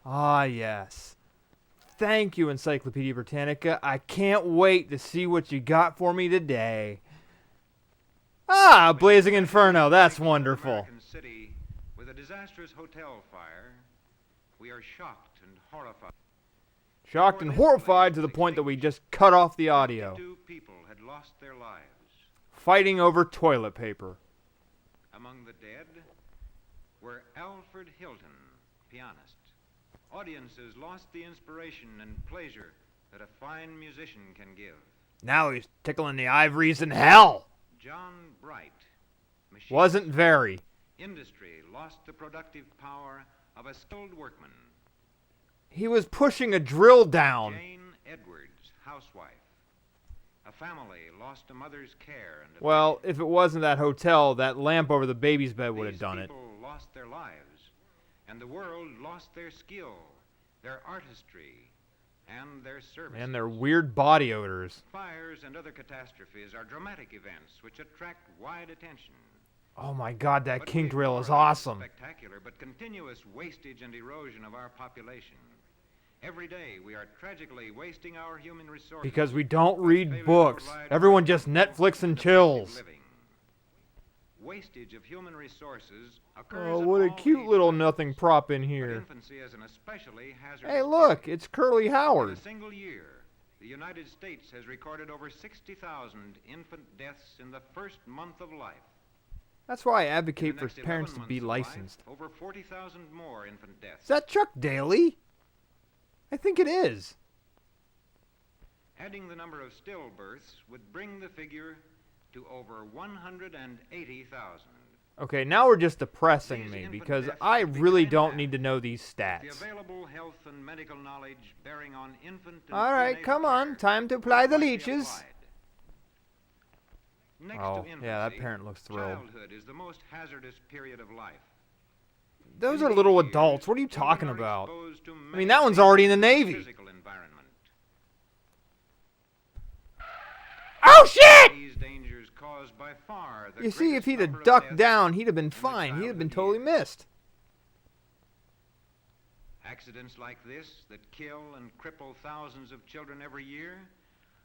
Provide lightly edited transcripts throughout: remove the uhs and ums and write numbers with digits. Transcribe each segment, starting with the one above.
Ah, yes. Thank you, Encyclopedia Britannica. I can't wait to see what you got for me today. Ah, Blazing Inferno. That's wonderful. American city with a disastrous hotel fire, we are shocked and horrified. Shocked and horrified to the point that we just cut off the audio. 52 people had lost their lives. Fighting over toilet paper. Among the dead were Alfred Hilton, pianist. Audiences lost the inspiration and pleasure that a fine musician can give. Now he's tickling the ivories in hell. John Bright, machinist. Wasn't very. Industry lost the productive power of a skilled workman. He was pushing a drill down. Jane Edwards, housewife. A family lost a mother's care and Well, affection. if it wasn't that hotel, that lamp over the baby's bed would have These done it. people lost their lives, and the world lost their skill, their artistry, and their service. And their weird body odors. Fires and other catastrophes are dramatic events which attract wide attention. Oh my god, that But king we drill is ignore the awesome. Spectacular but continuous wastage and erosion of our population. Every day we are tragically wasting our human resources. Because we don't by read failure to books. provide Everyone just productive Netflix and and chills. effective living. Wastage of human resources occurs Oh, at what a all cute age little levels, nothing prop in but here. infancy is an especially hazardous Hey, look, period. it's Curly In Howard. a single year, the United States has recorded over 60,000 infant deaths in the first month of life. That's why I In the advocate for next 11 parents to be months of life, licensed. over 40,000 more infant deaths. Is that Chuck Daly? I think it is. Adding the number of stillbirths would bring the figure to over 180,000. Okay, now we're just depressing These me infant because deaths I should be really cut in don't half. need to know these The stats. available health and medical knowledge bearing on infant and Alright, prenatal come on, care time to apply the might be leeches. applied. Next Oh, to yeah, that infancy, parent looks thrilled. Childhood is the most hazardous period of life. Those In are these little years, adults. What are you children talking are about? exposed to I many mean, that one's already in the dangers Navy. physical environment. Oh shit! These dangers caused by far the You see, if greatest he'd number have of ducked deaths down, he'd have been in the fine. He'd have been childhood totally years. missed. Accidents like this that kill and cripple thousands of children every year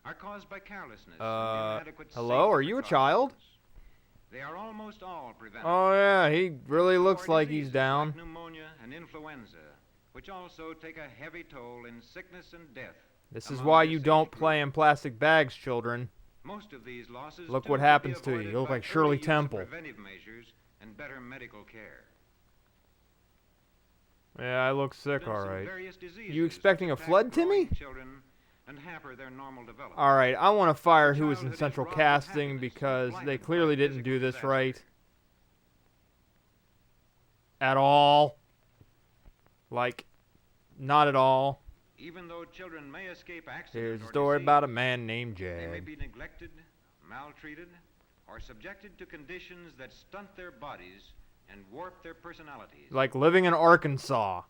are caused by carelessness and inadequate hello? safety Are you a child? precautions. They are almost all preventable. Oh yeah, he really Or looks like he's diseases down. like pneumonia and influenza, which also take a heavy toll in sickness and death. This is among why this you age don't group. play in plastic bags, children. Most of these losses Look too what could be happens to you. avoided You look by like Shirley early use of Temple. Preventive measures and better medical care. Yeah, I look sick, Some alright. various diseases You expecting a attack flood, growing Timmy? children and hamper their normal development. Alright, I want to fire who was in Childhood is central wrought with casting happiness because and they blinded clearly by didn't do physical this disaster. right. At all. Like, not at all. Even though children may escape accident Here's a or story disease, about a man named they may Jag. be neglected, maltreated, or subjected to conditions that stunt their bodies and warp their personalities. Like living in Arkansas.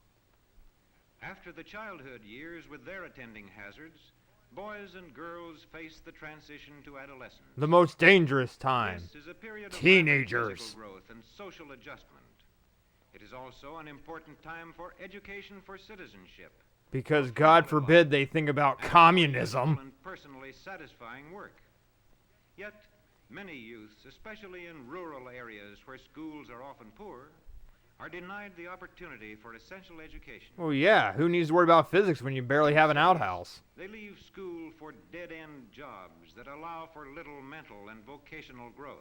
After the childhood years with their attending hazards, boys and girls face the transition to adolescence. The most dangerous time. This is a period of Teenagers. rapid physical growth and social adjustment. It is also an important time for education for citizenship. Because God forbid they think about and communism. and personally satisfying work. Yet, many youths, especially in rural areas where schools are often poor, are denied the opportunity for essential education. Well, yeah, who needs to worry about physics when you barely have an outhouse? They leave school for dead-end jobs that allow for little mental and vocational growth.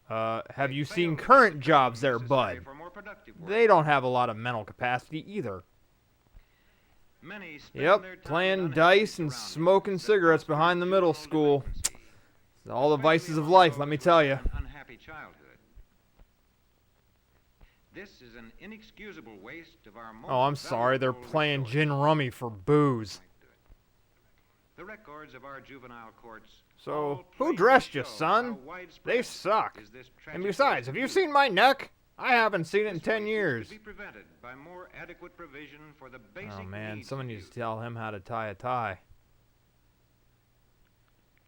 Have They you fail seen to get current the jobs training there, necessary bud? for more productive work. They don't have a lot of mental capacity either. Many spend Yep, their time playing in unhealthy dice and surroundings smoking that cigarettes foster behind the middle juvenile school. delinquency, All the especially vices of among life, those let me with tell you. an unhappy childhood. This is an inexcusable waste of our most Oh, I'm sorry, they're valuable playing resource. gin rummy for booze. The records of our juvenile courts So, all who plainly dressed you, show son? how widespread They suck. is this And tragic besides, waste have of you youth. seen my neck? I haven't seen it in This 10 waste years. could be prevented by more adequate provision for the basic Oh man, needs someone of needs to youth. tell him how to tie a tie.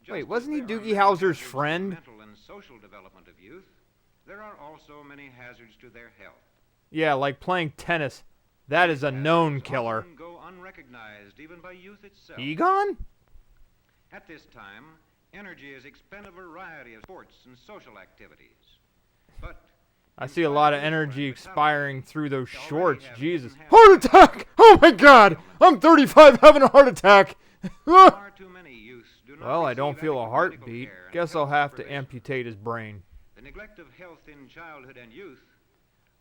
Just Wait, as wasn't he there are Doogie many Howser's hazards to the friend? mental and social development of youth, there are also many hazards to their health. Yeah, like playing tennis That is a These known hazards killer. often go unrecognized even by youth itself. Egon? At this time, energy is expended in a variety of sports and social activities. But I in see a spite lot of of youthful energy vitality, expiring through those we already shorts. have Jesus. hidden Heart hazards. attack! Oh my god! I'm 35 having a heart attack! Far too many youths do not Well, I don't receive feel a adequate medical heartbeat. care and Guess I'll health have to supervision. amputate his brain. The neglect of health in childhood and youth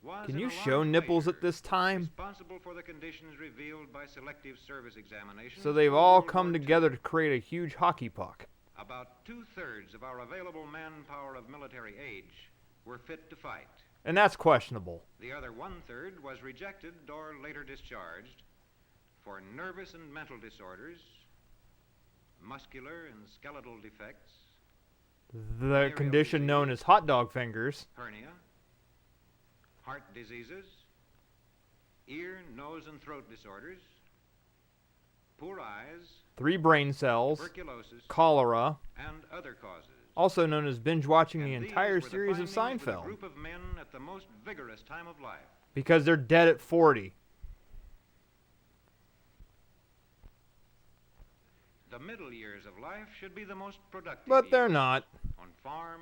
was Can in you a show large nipples measure at this time? responsible for the conditions revealed by selective service examinations. So they've for all World come War II. together to create a huge hockey puck. About 2/3 of our available manpower of military age were fit to fight. And that's questionable. The other 1/3 was rejected or later discharged for nervous and mental disorders, muscular and skeletal defects, The condition known as hot dog fingers. hernia, heart diseases, ear, nose, and throat disorders, poor eyes, 3 brain cells. tuberculosis, Cholera. and other causes. Also known as binge watching the And these entire were the series of findings of a Seinfeld. group of men at the most vigorous time of life. Because they're dead at 40. The middle years of life should be the most productive. But they're years. not. On farm,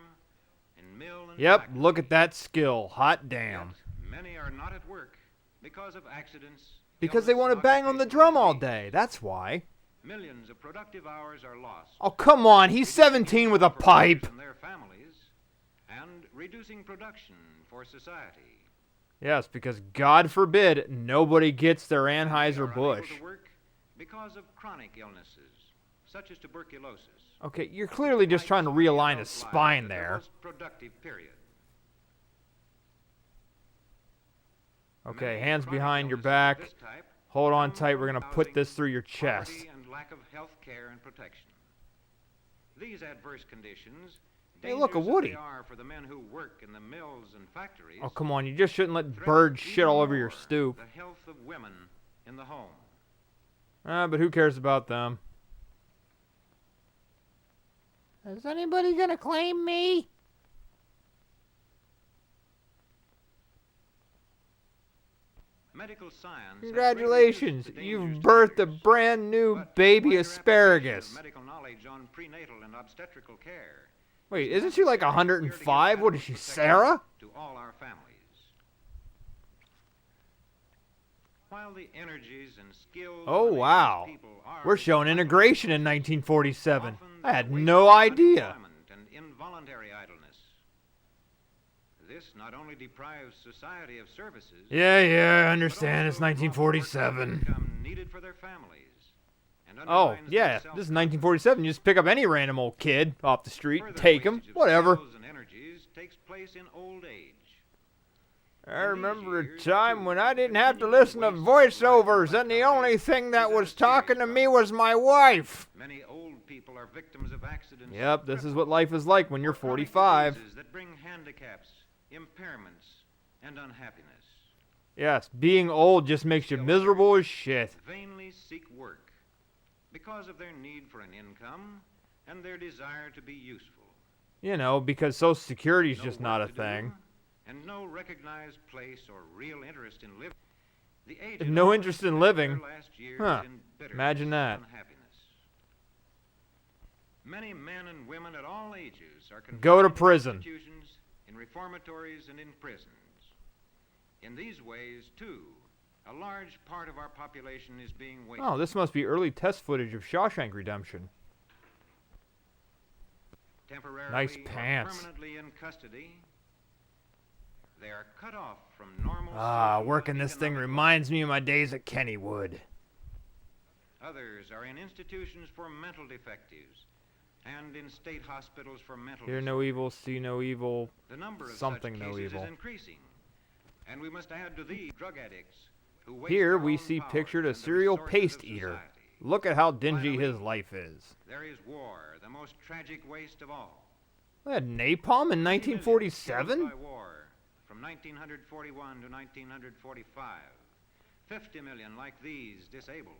in mill, and Yep, factory. look at that skill. Hot damn. Yet many are not at work because of accidents. Because they illness, want to and bang on the occupational drum all disease. day. That's why. Millions of productive hours are lost. Oh, come on. He's 17 with a For pipe. workers and their families, and reducing production for society. Yes, because God forbid nobody gets their Many are unable Anheuser-Busch. to work because of chronic illnesses, such as tuberculosis. Okay, you're clearly just trying to realign his spine there. Most productive period. Okay, Many hands chronic behind your illnesses of back. this type Hold on come tight. from We're going to put housing, this through your chest. poverty, and lack of health care and protection. These adverse conditions, Hey, look, a dangerous as Woody. they are for the men who work in the mills and factories, Oh, come on. You just shouldn't let threaten birds shit even all over your more stoop. the health of women in the home. But who cares about them? Is anybody going to claim me? Medical science has Congratulations. greatly reduced the You've dangers to birthed a others, brand new but baby wider asparagus. application of medical knowledge on prenatal and obstetrical care Wait, is isn't she like necessary if we are to give 105? What is adequate she, protection Sarah? to all our families. While the energies and skills Oh, of the wow. English people are We're showing defined, integration in 1947. often I had the waste no of idea. unemployment and involuntary idleness. This not only deprives society of services, Yeah, I but understand. It's also robs workers of 1947. income needed for their families, and Oh, undermines yeah. their This is self-confidence. 1947. You just pick up any random old kid off the street, Further take him, wastage of whatever. skills and energies takes place in old age. I remember a time when I didn't have to listen to voiceovers, and the only thing that was talking to me was my wife. Many old people are victims of accidents. Yep, and this is cripples, what life is like when you're or chronic 45. diseases that bring handicaps, impairments, and unhappiness. Yes, being old just makes you miserable as shit. Vainly seek work because of their need for an income and their desire to be useful. You know, because Social Security's No just work not a to do, thing. and no recognized place or real interest in living. The There's aged no often interest in spend living. their last years Huh. in bitterness Imagine that. and unhappiness. Many men and women at all ages are Go to confined in prison. institutions, in reformatories, and in prisons. In these ways, too, a large part of our population is being wasted. Oh, this must be early test footage of Shawshank Redemption. Temporarily Nice or pants. permanently in custody. They are cut off from normal. social Working and this thing economic reminds me of my days at Kennywood. life. Others are in institutions for mental defectives and in state hospitals for mental Hear no disorders. evil, see no evil. The number of something such no cases evil. is increasing, and we must add to these drug addicts who waste Here their we own see powers pictured a and the serial resources paste of eater. society. Look at how dingy Finally, his life is. There is war, the most tragic waste of all. They had napalm in 20 million 1947? killed by war from 1941 to 1945. 50 million like these disabled.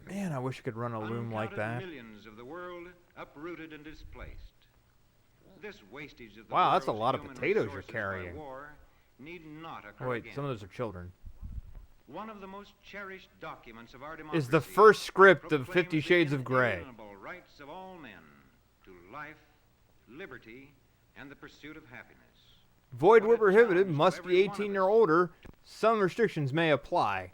Man, I wish I could run a loom like Uncounted that. millions of the world uprooted and displaced. This wastage of the Wow, that's a world's lot of human potatoes you're resources by carrying. war need not occur Oh, wait, again. some of those are children. one of the most cherished documents of our democracy, is the first script of proclaims 50 the Shades of Grey. inalienable rights of all men to life, liberty, and the pursuit of happiness. Void What where a prohibited, challenge to must every be one of 18 us. or older. Some restrictions may apply.